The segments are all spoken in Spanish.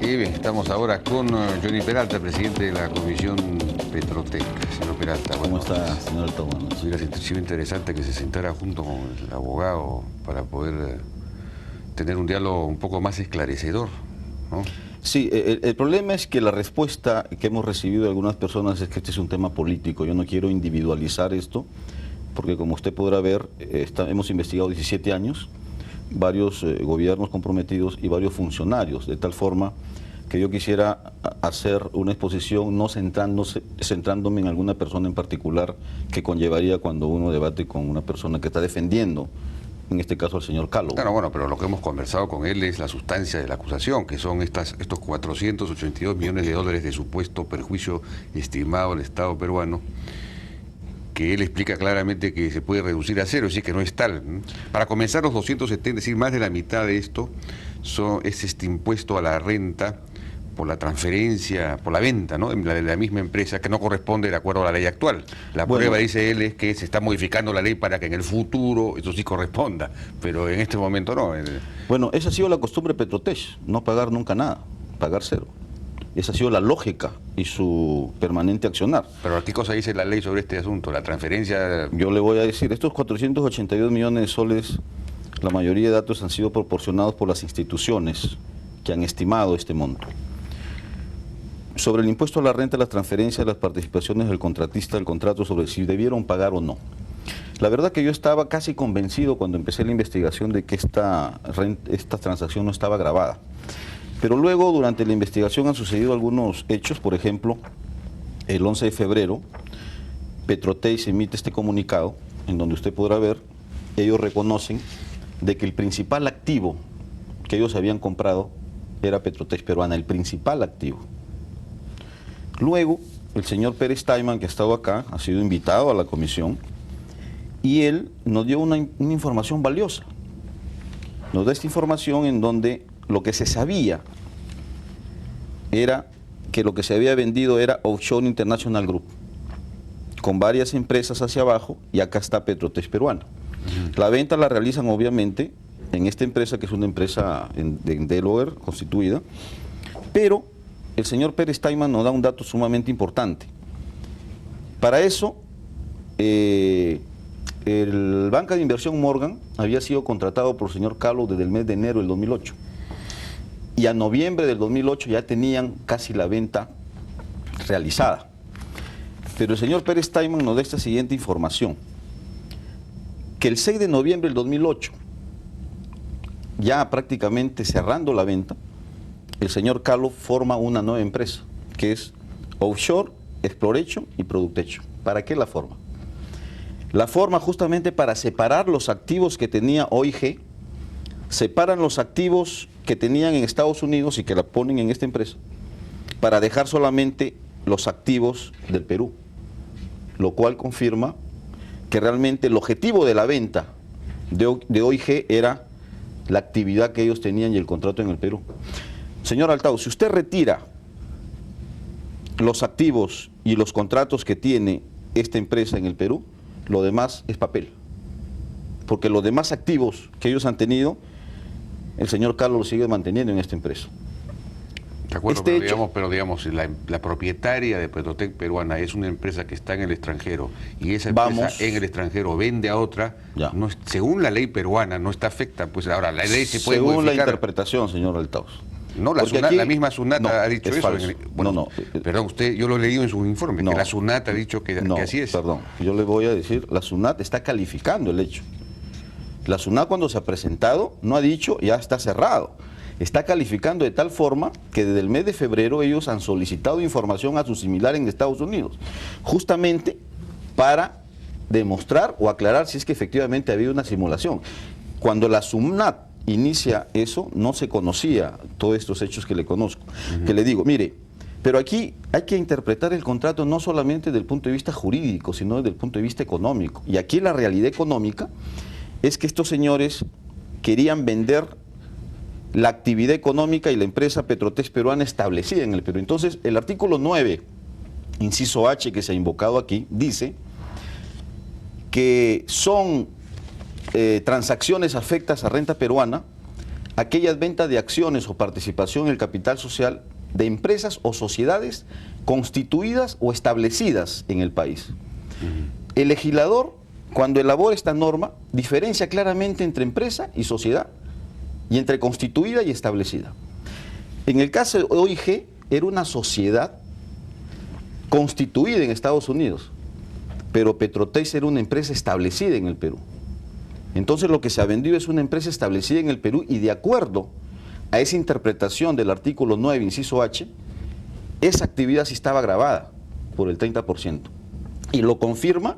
Y bien, estamos ahora con Johnny Peralta, presidente de la Comisión Petrotec. Señor Peralta, ¿Cómo está, señor Alto? Hubiera sido interesante que se sentara junto con el abogado para poder tener un diálogo un poco más esclarecedor, ¿no? Sí, el problema es que la respuesta que hemos recibido de algunas personas es que este es un tema político. Yo no quiero individualizar esto, porque como usted podrá ver, hemos investigado 17 años, varios gobiernos comprometidos y varios funcionarios, de tal forma que yo quisiera hacer una exposición no centrándome en alguna persona en particular que conllevaría cuando uno debate con una persona que está defendiendo, en este caso al señor Calo. Claro, bueno, pero lo que hemos conversado con él es la sustancia de la acusación, que son estos 482 millones de dólares de supuesto perjuicio estimado al Estado peruano, que él explica claramente que se puede reducir a cero, es decir, que no es tal. Para comenzar, los 270, es decir, más de la mitad de esto es este impuesto a la renta por la transferencia, por la venta, ¿no?, de la misma empresa, que no corresponde de acuerdo a la ley actual. La prueba, dice él, es que se está modificando la ley para que en el futuro eso sí corresponda, pero en este momento no. Bueno, esa ha sido la costumbre de Petrotec, no pagar nunca nada, pagar cero. Esa ha sido la lógica y su permanente accionar. Pero ¿qué cosa dice la ley sobre este asunto? La transferencia... Yo le voy a decir, estos 482 millones de soles, la mayoría de datos han sido proporcionados por las instituciones que han estimado este monto. Sobre el impuesto a la renta, las transferencias, las participaciones del contratista del contrato, sobre si debieron pagar o no. La verdad que yo estaba casi convencido cuando empecé la investigación de que esta transacción no estaba grabada. Pero luego, durante la investigación, han sucedido algunos hechos. Por ejemplo, el 11 de febrero, Petrotec emite este comunicado, en donde usted podrá ver, ellos reconocen de que el principal activo que ellos habían comprado era Petrotec Peruana, el principal activo. Luego, el señor Pérez Taiman, que ha estado acá, ha sido invitado a la comisión, y él nos dio una información valiosa. Nos da esta información en donde lo que se sabía era que lo que se había vendido era Offshore International Group, con varias empresas hacia abajo, y acá está Petrotec Peruana. La venta la realizan obviamente en esta empresa, que es una empresa en Delaware constituida, pero el señor Pérez Taiman nos da un dato sumamente importante. Para eso, el banca de inversión Morgan había sido contratado por el señor Calo desde el mes de enero del 2008. Y a noviembre del 2008 ya tenían casi la venta realizada. Pero el señor Pérez Taiman nos da esta siguiente información, que el 6 de noviembre del 2008, ya prácticamente cerrando la venta, el señor Calo forma una nueva empresa, que es Offshore Exploration y Productecho. ¿Para qué la forma? La forma justamente para separar los activos que tenía OIG, separan los activos que tenían en Estados Unidos y que la ponen en esta empresa, para dejar solamente los activos del Perú, lo cual confirma que realmente el objetivo de la venta de OIG era la actividad que ellos tenían y el contrato en el Perú. Señor Altao, si usted retira los activos y los contratos que tiene esta empresa en el Perú, lo demás es papel. Porque los demás activos que ellos han tenido, el señor Carlos lo sigue manteniendo en esta empresa. De acuerdo, pero digamos, la propietaria de Petrotec Peruana es una empresa que está en el extranjero, y esa empresa en el extranjero vende a otra, no, según la ley peruana no está afecta, pues ahora la ley se puede según modificar. La interpretación, señor Altao. No, la misma SUNAT ha dicho eso. Bueno, perdón, yo lo he leído en su informe, que la SUNAT ha dicho que así es. Perdón, yo le voy a decir, la SUNAT está calificando el hecho. La SUNAT, cuando se ha presentado, no ha dicho ya está cerrado. Está calificando de tal forma que desde el mes de febrero ellos han solicitado información a su similar en Estados Unidos, justamente para demostrar o aclarar si es que efectivamente ha habido una simulación. Cuando la SUNAT inicia eso, no se conocía todos estos hechos que le conozco. Que le digo, mire, pero aquí hay que interpretar el contrato no solamente desde el punto de vista jurídico, sino desde el punto de vista económico. Y aquí la realidad económica es que estos señores querían vender la actividad económica y la empresa Petrotec Peruana establecida en el Perú. Entonces, el artículo 9, inciso H, que se ha invocado aquí, dice que son transacciones afectas a renta peruana aquellas ventas de acciones o participación en el capital social de empresas o sociedades constituidas o establecidas en el país. El legislador, cuando elabora esta norma, diferencia claramente entre empresa y sociedad, y entre constituida y establecida. En el caso de OIG, era una sociedad constituida en Estados Unidos, pero Petrotex era una empresa establecida en el Perú. Entonces lo que se ha vendido es una empresa establecida en el Perú, y de acuerdo a esa interpretación del artículo 9, inciso H, esa actividad sí estaba grabada por el 30%. Y lo confirma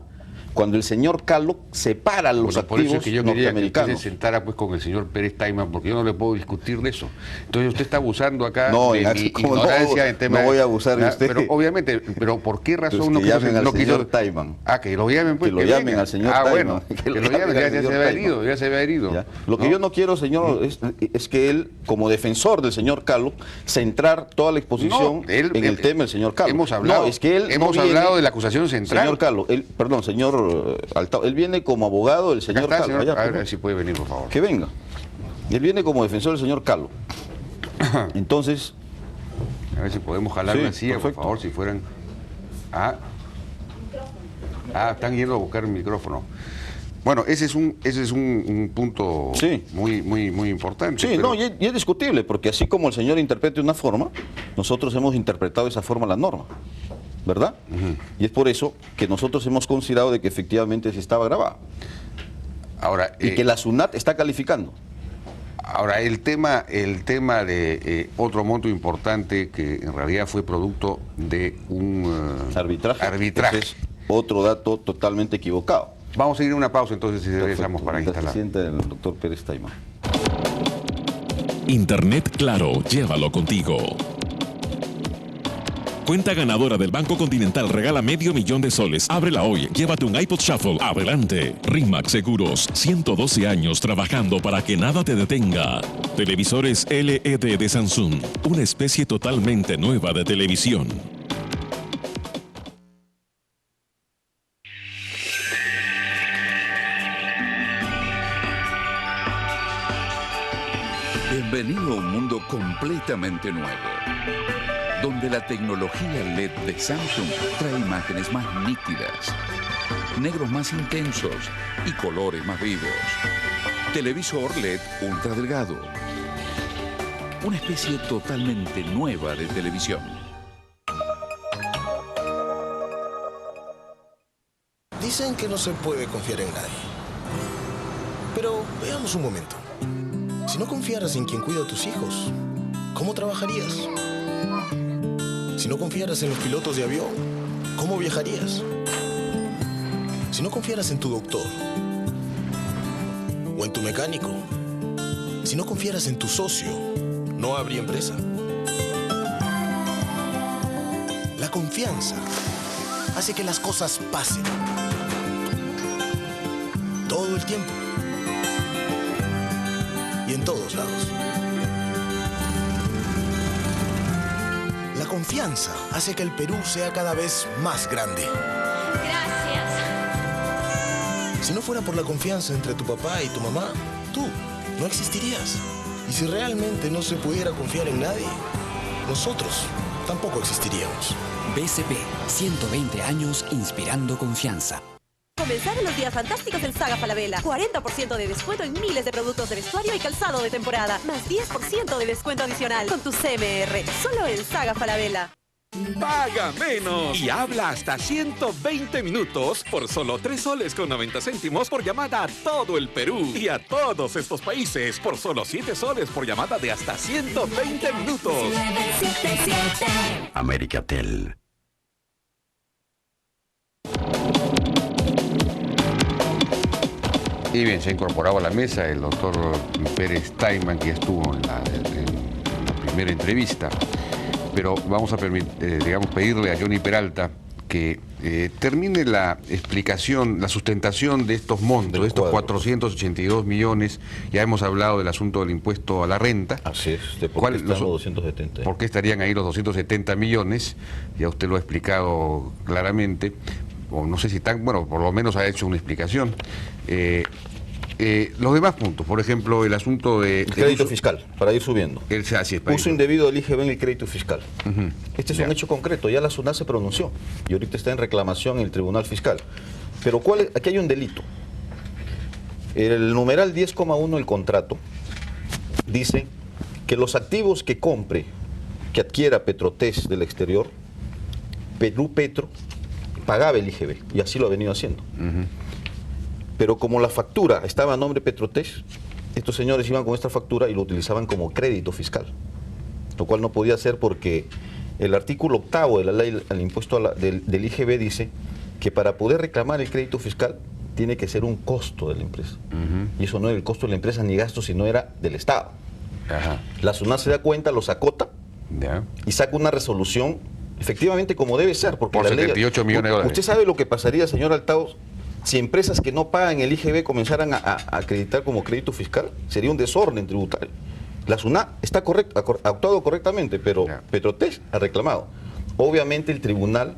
cuando el señor Carlos separa los por eso activos es que yo quería que usted norteamericanos. se sentara pues con el señor Pérez Taiman, porque yo no le puedo discutir de eso. Entonces usted está abusando acá No, de mi ignorancia en tema. No voy a abusar de usted. Pero obviamente, pero ¿por qué razón Pues que no llamen al señor quiso? Taiman. Que lo llamen, pues. Que lo llamen venga. al señor bueno, Taiman. que lo llamen, ya se había herido, ya se había herido. ¿Ya? Lo que yo no quiero, señor, es que él, como defensor del señor Carlos, centrar toda la exposición en el tema del señor Carlos. Hemos hablado, no, es que él hemos hablado de la acusación central. Señor Carlos, perdón, señor Altao, él viene como abogado del señor Acá está, Carlos. señor, Allá, a ver si puede venir, por favor. que venga. Él viene como defensor del señor Carlos. Entonces, a ver si podemos jalar sí, una silla, perfecto. por favor, si fueran... están yendo a buscar el micrófono. Bueno, ese es un punto Sí. muy importante. sí, pero- no, y es discutible, porque así como el señor interprete una forma, nosotros hemos interpretado de esa forma la norma, ¿verdad? Y es por eso que nosotros hemos considerado de que efectivamente sí estaba grabada. Ahora, Y que la SUNAT está calificando. ahora el tema de otro monto importante que en realidad fue producto de un Arbitraje. Ese es otro dato totalmente equivocado. Vamos a ir a una pausa entonces y regresamos para Mientras instalar. se sienta el doctor Pérez Taiman. Internet Claro, llévalo contigo. Cuenta ganadora del Banco Continental regala $500,000 Ábrela hoy, llévate un iPod Shuffle, adelante. RIMAX Seguros, 112 años trabajando para que nada te detenga. Televisores LED de Samsung, una especie totalmente nueva de televisión. Bienvenido a un mundo completamente nuevo, donde la tecnología LED de Samsung trae imágenes más nítidas, negros más intensos y colores más vivos. Televisor LED ultra delgado, una especie totalmente nueva de televisión. Dicen que no se puede confiar en nadie. Pero veamos un momento. Si no confiaras en quien cuida a tus hijos, ¿cómo trabajarías? Si no confiaras en los pilotos de avión, ¿cómo viajarías? Si no confiaras en tu doctor o en tu mecánico, si no confiaras en tu socio, no habría empresa. La confianza hace que las cosas pasen. Todo el tiempo. Y en todos lados. La confianza hace que el Perú sea cada vez más grande. Gracias. Si no fuera por la confianza entre tu papá y tu mamá, tú no existirías. Y si realmente no se pudiera confiar en nadie, nosotros tampoco existiríamos. BCP, 120 años inspirando confianza. Comenzaron los días fantásticos en Saga Falabella. 40% de descuento en miles de productos de vestuario y calzado de temporada. Más 10% de descuento adicional con tu CMR. Solo en Saga Falabella. Paga menos y habla hasta 120 minutos por solo 3 soles con 90 céntimos por llamada a todo el Perú y a todos estos países por solo 7 soles por llamada de hasta 120 minutos. 977. Americatel. Y bien, se ha incorporado a la mesa el doctor Pérez Taiman, que ya estuvo en la primera entrevista. Pero vamos a pedirle a Johnny Peralta que termine la explicación, la sustentación de estos montos, de estos 482 millones. Ya hemos hablado del asunto del impuesto a la renta. Así es, de por qué están los 270. ¿Por qué estarían ahí los 270 millones? Ya usted lo ha explicado claramente. O no sé si tan, bueno, por lo menos ha hecho una explicación. Los demás puntos, por ejemplo, el asunto de... El crédito fiscal, para ir subiendo. Uso indebido del IGB en el crédito fiscal. Este es un hecho concreto, ya la SUNAT se pronunció y ahorita está en reclamación en el Tribunal Fiscal. Pero aquí hay un delito. El numeral 10,1 del contrato dice que los activos que compre, que adquiera Petrotés del exterior, Perú Petro pagaba el IGB y así lo ha venido haciendo. Pero como la factura estaba a nombre de Petrotés, estos señores iban con esta factura y lo utilizaban como crédito fiscal, lo cual no podía ser porque el artículo 8º de la ley al impuesto del IGB dice que para poder reclamar el crédito fiscal tiene que ser un costo de la empresa. Y eso no era el costo de la empresa ni gasto, sino era del Estado. La SUNAT se da cuenta, los acota y saca una resolución efectivamente como debe ser. Porque por la 78 ley, millones de dólares. ¿Usted sabe lo que pasaría, señor Altaos, si empresas que no pagan el IGB comenzaran a acreditar como crédito fiscal? Sería un desorden tributario. La SUNAT está ha actuado correctamente, pero Petrotés ha reclamado. Obviamente el tribunal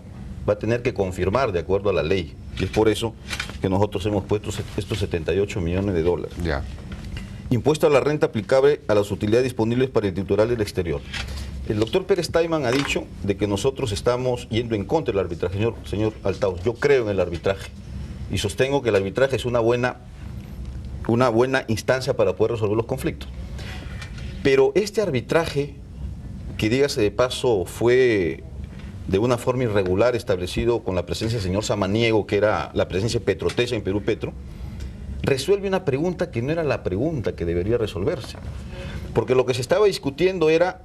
va a tener que confirmar de acuerdo a la ley. Y es por eso que nosotros hemos puesto estos 78 millones de dólares. Impuesto a la renta aplicable a las utilidades disponibles para el titular del exterior. El doctor Pérez Taiman ha dicho de que nosotros estamos yendo en contra del arbitraje. Señor Altaos, yo creo en el arbitraje y sostengo que el arbitraje es una buena instancia para poder resolver los conflictos. Pero este arbitraje, que dígase de paso, fue de una forma irregular establecido con la presencia del señor Samaniego, que era la presencia de Petrotés en Perú Petro, resuelve una pregunta que no era la pregunta que debería resolverse. Porque lo que se estaba discutiendo era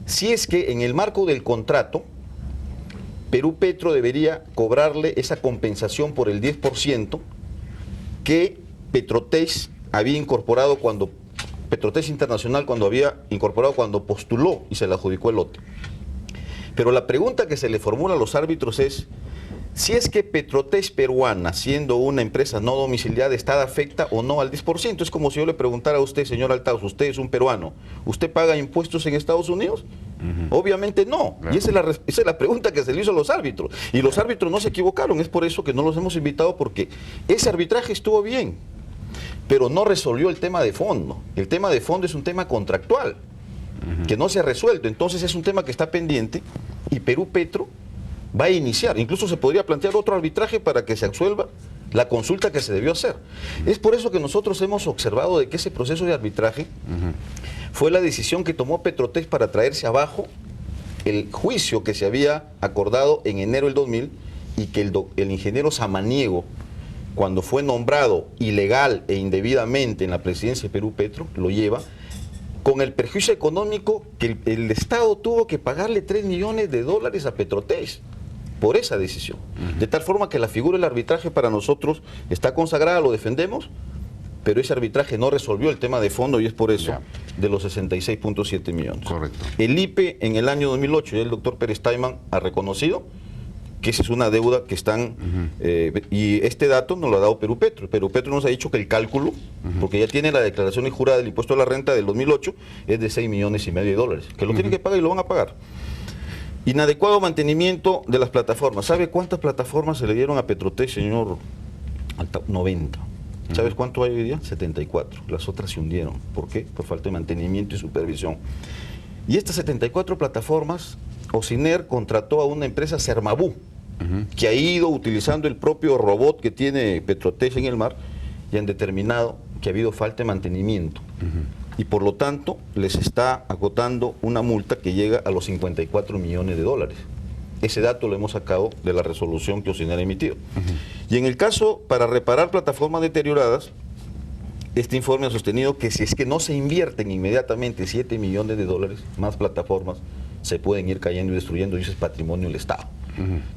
si es que en el marco del contrato Perú Petro debería cobrarle esa compensación por el 10% que Petrotés había incorporado cuando Petrotés Internacional cuando postuló y se le adjudicó el lote. Pero la pregunta que se le formula a los árbitros es si es que Petrotés Peruana, siendo una empresa no domiciliada, está afecta o no al 10%. Es como si yo le preguntara a usted, señor Altaos, usted es un peruano, ¿usted paga impuestos en Estados Unidos? Obviamente no. Y esa es la pregunta que se le hizo a los árbitros. Y los árbitros no se equivocaron, es por eso que no los hemos invitado, porque ese arbitraje estuvo bien, pero no resolvió el tema de fondo. El tema de fondo es un tema contractual, que no se ha resuelto. Entonces es un tema que está pendiente y Perú Petro va a iniciar. Incluso se podría plantear otro arbitraje para que se absuelva la consulta que se debió hacer. Es por eso que nosotros hemos observado de que ese proceso de arbitraje fue la decisión que tomó Petrotés para traerse abajo el juicio que se había acordado en enero del 2000 y que el ingeniero Samaniego, cuando fue nombrado ilegal e indebidamente en la presidencia de Perú Petro, lo lleva con el perjuicio económico que el Estado tuvo que pagarle 3 millones de dólares a Petrotés por esa decisión. De tal forma que la figura del arbitraje para nosotros está consagrada, lo defendemos, pero ese arbitraje no resolvió el tema de fondo y es por eso de los 66.7 millones. Correcto. El IPE en el año 2008, y el doctor Pérez Taiman ha reconocido que esa es una deuda que están, y este dato nos lo ha dado Perú Petro. Perú Petro nos ha dicho que el cálculo, porque ya tiene la declaración jurada del impuesto a la renta del 2008, es de 6,5 millones de dólares, que lo tienen que pagar y lo van a pagar. Inadecuado mantenimiento de las plataformas. ¿Sabe cuántas plataformas se le dieron a Petrotés, señor? 90. ¿Sabes cuánto hay hoy día? 74. Las otras se hundieron. ¿Por qué? Por falta de mantenimiento y supervisión. Y estas 74 plataformas, Ociner contrató a una empresa, Sermabú, que ha ido utilizando el propio robot que tiene Petrotés en el mar y han determinado que ha habido falta de mantenimiento. Y por lo tanto les está acotando una multa que llega a los 54 millones de dólares. Ese dato lo hemos sacado de la resolución que Ociner ha emitido. Y en el caso para reparar plataformas deterioradas, este informe ha sostenido que si es que no se invierten inmediatamente 7 millones de dólares, más plataformas se pueden ir cayendo y destruyendo, y ese es patrimonio del Estado.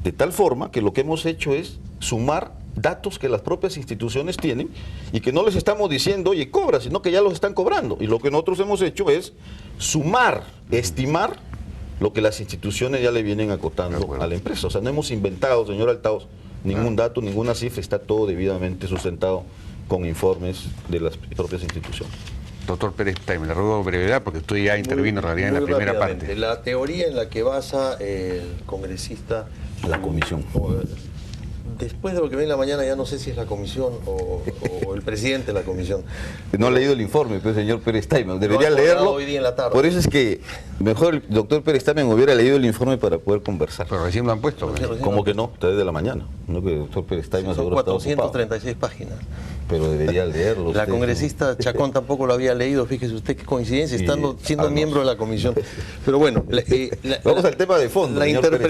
De tal forma que lo que hemos hecho es sumar datos que las propias instituciones tienen y que no les estamos diciendo, oye, cobra, sino que ya los están cobrando. Y lo que nosotros hemos hecho es sumar, estimar lo que las instituciones ya le vienen acotando a la empresa. O sea, no hemos inventado, señor Altaos, ningún dato, ninguna cifra, está todo debidamente sustentado con informes de las propias instituciones. Doctor Pérez Taiman, le ruego brevedad porque usted ya intervino en realidad en la primera parte. La teoría en la que basa el congresista... La comisión. después de lo que ve en la mañana ya no sé si es la comisión o el presidente de la comisión. No ha leído el informe, pues, señor Pérez Taiman. Debería leerlo. Hoy día en la tarde. Por eso es que mejor el doctor Pérez Taiman hubiera leído el informe para poder conversar. Pero recién lo han puesto. ¿Ves? ¿Cómo que no? Desde la mañana. No, que el doctor Pérez Taiman Son seguro está ocupado. 436 páginas. Pero debería leerlo. La usted, congresista ¿no? Chacón tampoco lo había leído, fíjese usted qué coincidencia, Sí. siendo miembro de la comisión. Pero bueno, Vamos al tema de fondo. la señor Pérez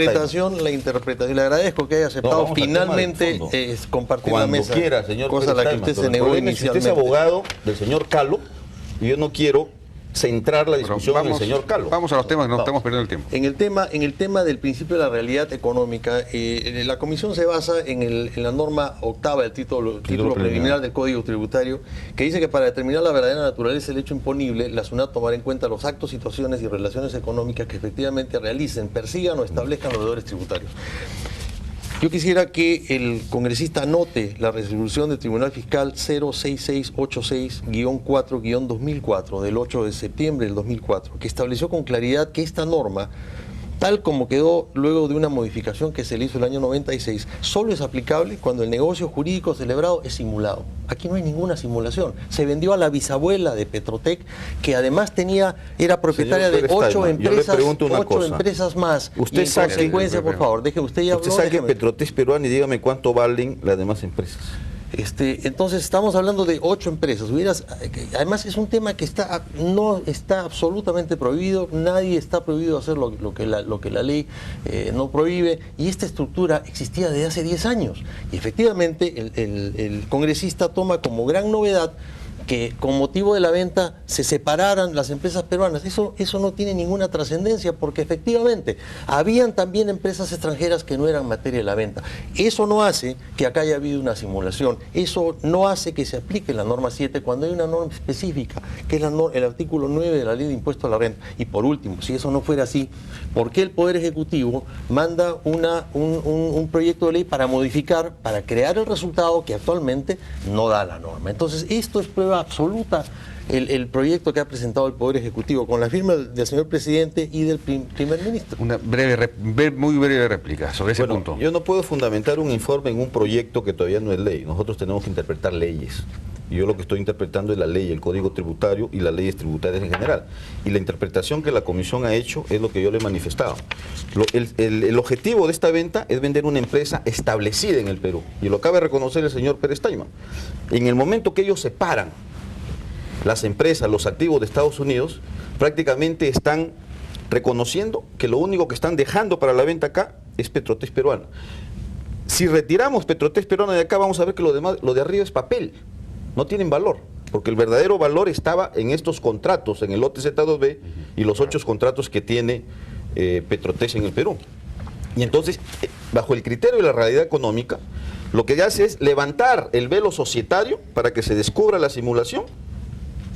interpretación, le agradezco que haya aceptado vamos al tema finalmente de fondo. compartir Cuando la mesa, quiera, señor cosa a la que Pérez usted se Taiman, pero negó el problema es que inicialmente. usted es abogado del señor Calo y yo no quiero centrar la discusión en el señor Calo. Vamos a los temas, no estamos perdiendo el tiempo. En el tema del principio de la realidad económica, la comisión se basa en la norma octava del título preliminar del Código Tributario, que dice que para determinar la verdadera naturaleza del hecho imponible, la SUNAT tomará en cuenta los actos, situaciones y relaciones económicas que efectivamente realicen, persigan o establezcan los deudores tributarios. Yo quisiera que el congresista anote la resolución del Tribunal Fiscal 06686-4-2004 del 8 de septiembre del 2004, que estableció con claridad que esta norma, tal como quedó luego de una modificación que se le hizo el año 96, solo es aplicable cuando el negocio jurídico celebrado es simulado. Aquí no hay ninguna simulación. Se vendió a la bisabuela de Petrotec, que además era propietaria de 8 empresas más. Usted y en saque, consecuencia, por favor, usted ya habló, saque déjeme. Petrotés Peruano y dígame cuánto valen las demás empresas. Entonces estamos hablando de 8 empresas. Además es un tema que no está absolutamente prohibido, nadie está prohibido hacer lo que la ley no prohíbe, y esta estructura existía desde hace 10 años. Y efectivamente el congresista toma como gran novedad que con motivo de la venta se separaran las empresas peruanas. Eso no tiene ninguna trascendencia, porque efectivamente habían también empresas extranjeras que no eran materia de la venta. Eso no hace que acá haya habido una simulación, eso no hace que se aplique la norma 7 cuando hay una norma específica, que es el artículo 9 de la Ley de Impuesto a la Renta. Y por último, si eso no fuera así, ¿por qué el Poder Ejecutivo manda un proyecto de ley para modificar, para crear el resultado que actualmente no da la norma? Entonces, esto es prueba absoluta el proyecto que ha presentado el Poder Ejecutivo con la firma del señor presidente y del primer ministro. Una muy breve réplica sobre ese punto. Yo no puedo fundamentar un informe en un proyecto que todavía no es ley. Nosotros tenemos que interpretar leyes. Y yo lo que estoy interpretando es la ley, el Código Tributario y las leyes tributarias en general. Y la interpretación que la Comisión ha hecho es lo que yo le he manifestado. El objetivo de esta venta es vender una empresa establecida en el Perú. Y lo acaba de reconocer el señor Pérez Taiman. En el momento que ellos separan las empresas, los activos de Estados Unidos, prácticamente están reconociendo que lo único que están dejando para la venta acá es Petrotés Peruano. Si retiramos Petrotés Peruano de acá, vamos a ver que lo de arriba es papel. No tienen valor, porque el verdadero valor estaba en estos contratos, en el lote Z2B y los 8 contratos que tiene Petrotés en el Perú. Y entonces, bajo el criterio de la realidad económica, lo que hace es levantar el velo societario para que se descubra la simulación,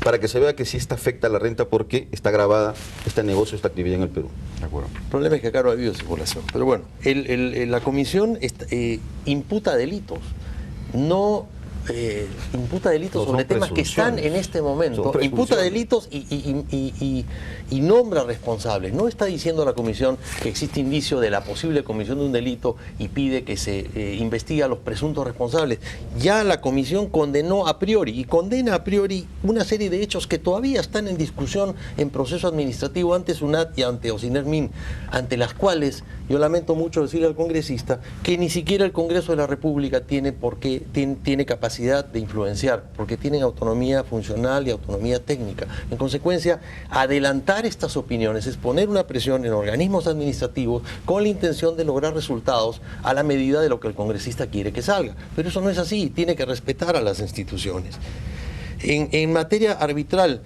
para que se vea que sí está afecta a la renta porque está grabada este negocio, esta actividad en el Perú. De acuerdo. El problema es que acá no ha habido simulación. Pero bueno, la comisión imputa delitos, imputa delitos sobre temas que están en este momento, imputa delitos y nombra responsables. No está diciendo la comisión que existe indicio de la posible comisión de un delito y pide que se investigue a los presuntos responsables. Ya la comisión condenó a priori y condena a priori una serie de hechos que todavía están en discusión en proceso administrativo ante SUNAT y ante Ocinermin, ante las cuales yo lamento mucho decirle al congresista que ni siquiera el Congreso de la República tiene capacidad de influenciar, porque tienen autonomía funcional y autonomía técnica. En consecuencia, adelantar estas opiniones es poner una presión en organismos administrativos con la intención de lograr resultados a la medida de lo que el congresista quiere que salga. Pero eso no es así, tiene que respetar a las instituciones. En materia arbitral,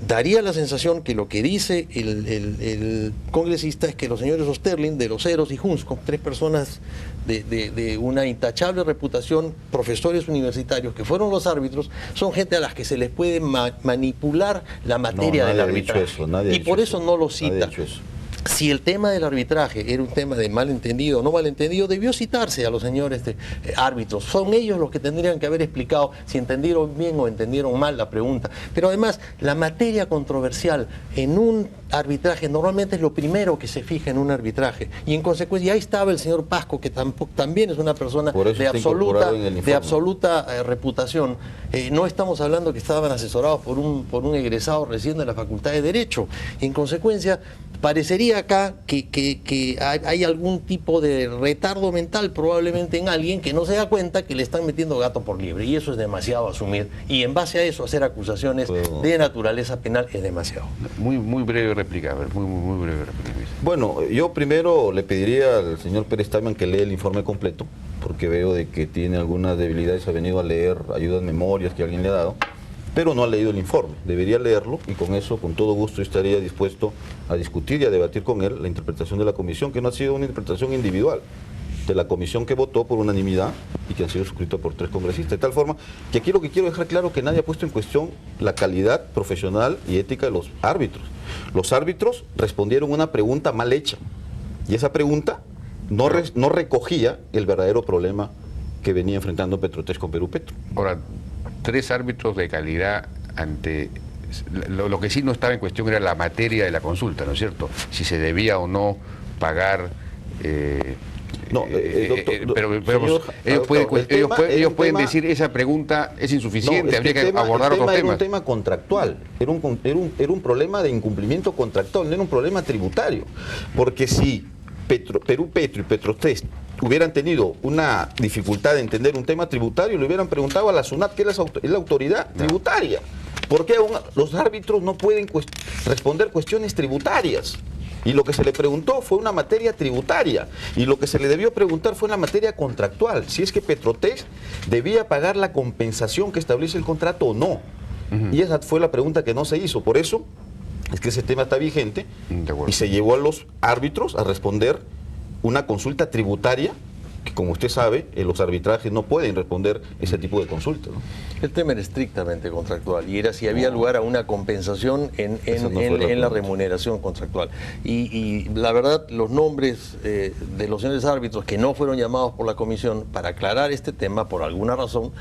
daría la sensación que lo que dice el congresista es que los señores Osterling, de Los Heros y Hunsko, 3 personas de una intachable reputación, profesores universitarios que fueron los árbitros, son gente a las que se les puede manipular la materia del arbitraje. Y por eso no lo cita. Si el tema del arbitraje era un tema de malentendido o no malentendido, debió citarse a los señores árbitros. Son ellos los que tendrían que haber explicado si entendieron bien o entendieron mal la pregunta. Pero además, la materia controversial en un arbitraje normalmente es lo primero que se fija en un arbitraje. Y en consecuencia, ahí estaba el señor Pasco, que también es una persona de absoluta reputación. No estamos hablando que estaban asesorados por un egresado recién de la Facultad de Derecho. En consecuencia, parecería acá que hay algún tipo de retardo mental probablemente en alguien que no se da cuenta que le están metiendo gato por liebre, y eso es demasiado asumir, y en base a eso hacer acusaciones de naturaleza penal es demasiado. Muy breve réplica, muy breve réplica. Bueno, yo primero le pediría al señor Pérez Taiman que lea el informe completo, porque veo de que tiene algunas debilidades, ha venido a leer ayudas, memorias que alguien le ha dado, pero no ha leído el informe. Debería leerlo, y con eso, con todo gusto, estaría dispuesto a discutir y a debatir con él la interpretación de la comisión, que no ha sido una interpretación individual, de la comisión que votó por unanimidad y que han sido suscritos por 3 congresistas. De tal forma que aquí lo que quiero dejar claro es que nadie ha puesto en cuestión la calidad profesional y ética de los árbitros. Los árbitros respondieron una pregunta mal hecha, y esa pregunta no recogía el verdadero problema que venía enfrentando Petrotés con Perú Petro. Ahora, 3 árbitros de calidad ante... Lo que sí no estaba en cuestión era la materia de la consulta, ¿no es cierto? Si se debía o no pagar... ellos pueden decir esa pregunta es insuficiente, habría que abordar otros temas. Era un tema contractual, era un problema de incumplimiento contractual, no era un problema tributario. Porque si Perú Petro y Petrotés hubieran tenido una dificultad de entender un tema tributario, le hubieran preguntado a la SUNAT, que es la autoridad tributaria. ¿Por qué los árbitros no pueden responder cuestiones tributarias? Y lo que se le preguntó fue una materia tributaria, y lo que se le debió preguntar fue una materia contractual, si es que Petrotés debía pagar la compensación que establece el contrato o no. Y esa fue la pregunta que no se hizo. Por eso es que ese tema está vigente, y se llevó a los árbitros a responder una consulta tributaria, que como usted sabe, en los arbitrajes no pueden responder ese tipo de consultas, ¿no? El tema era estrictamente contractual, y era si había lugar a una compensación en la remuneración contractual. Y la verdad, los nombres de los señores árbitros que no fueron llamados por la comisión para aclarar este tema, por alguna razón,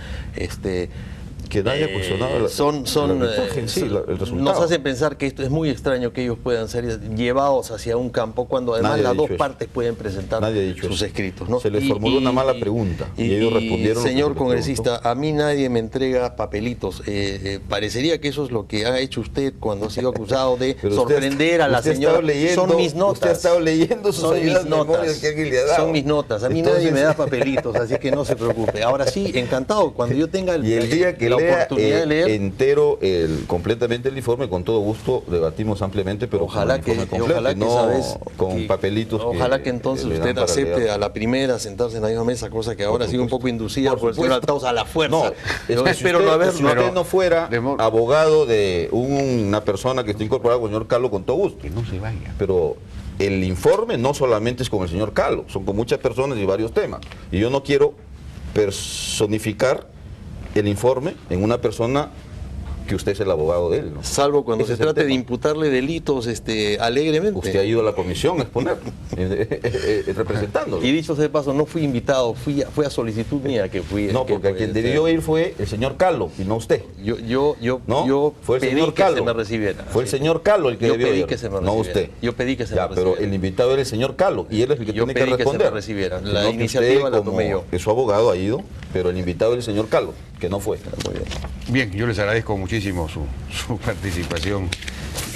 que nadie ha cuestionado el resultado. Nos hacen pensar que esto es muy extraño, que ellos puedan ser llevados hacia un campo cuando además las dos partes pueden presentar sus escritos, ¿no? Se les formuló una mala pregunta y ellos respondieron. Señor congresista, a mí nadie me entrega papelitos. Parecería que eso es lo que ha hecho usted cuando ha sido acusado de sorprender a la señora. Son mis notas. Usted ha estado leyendo sus memorias que alguien le ha dado. Son mis notas. A mí nadie me da papelitos, así que no se preocupe. Ahora sí, encantado. Cuando yo tenga el día que oportunidad de leer entero completamente el informe, con todo gusto debatimos ampliamente, pero ojalá que con papelitos. Ojalá que entonces usted acepte a la primera sentarse en la misma mesa, cosa que ahora ha sido un poco inducida por el señor Althaus a la fuerza. No, espero no haberlo. Si usted no fuera abogado de una persona que está incorporada con el señor Carlos, con todo gusto. Que no se vaya. Pero el informe no solamente es con el señor Carlos, son con muchas personas y varios temas. Y yo no quiero personificar el informe en una persona que usted es el abogado de él, ¿no? Salvo cuando se trate de imputarle delitos alegremente. Usted ha ido a la comisión a exponer, representándolo. Y dicho sea de paso, no fui invitado, fue a solicitud mía que fui. No, porque a quien debió ir fue el señor Calo y no usted. Yo fue el pedí que se me recibiera. Fue el señor Calo el que debió ir, no usted. Yo pedí que se me recibiera. Pero el invitado era el señor Calo y él es el que tiene que responder. Yo pedí que se me recibiera. La iniciativa la tomé yo. Su abogado ha ido, pero el invitado era el señor Calo, que no fue. Muy bien. Bien, yo les agradezco muchísimo su participación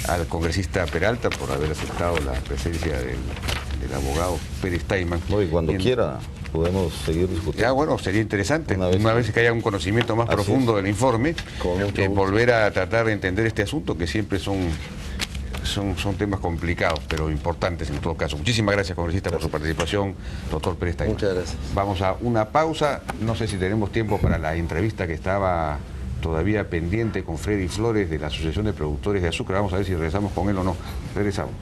al congresista Peralta por haber aceptado la presencia del abogado Pérez Taiman. No, y cuando quiera podemos seguir discutiendo. Ya, bueno, sería interesante, una vez que haya un conocimiento más profundo del informe, volver a tratar de entender este asunto, que siempre son temas complicados, pero importantes en todo caso. Muchísimas gracias, congresista, por su participación, doctor Pérez Taiman. Muchas gracias. Vamos a una pausa, no sé si tenemos tiempo para la entrevista que estaba todavía pendiente con Freddy Flores de la Asociación de Productores de Azúcar. Vamos a ver si regresamos con él o no. Regresamos.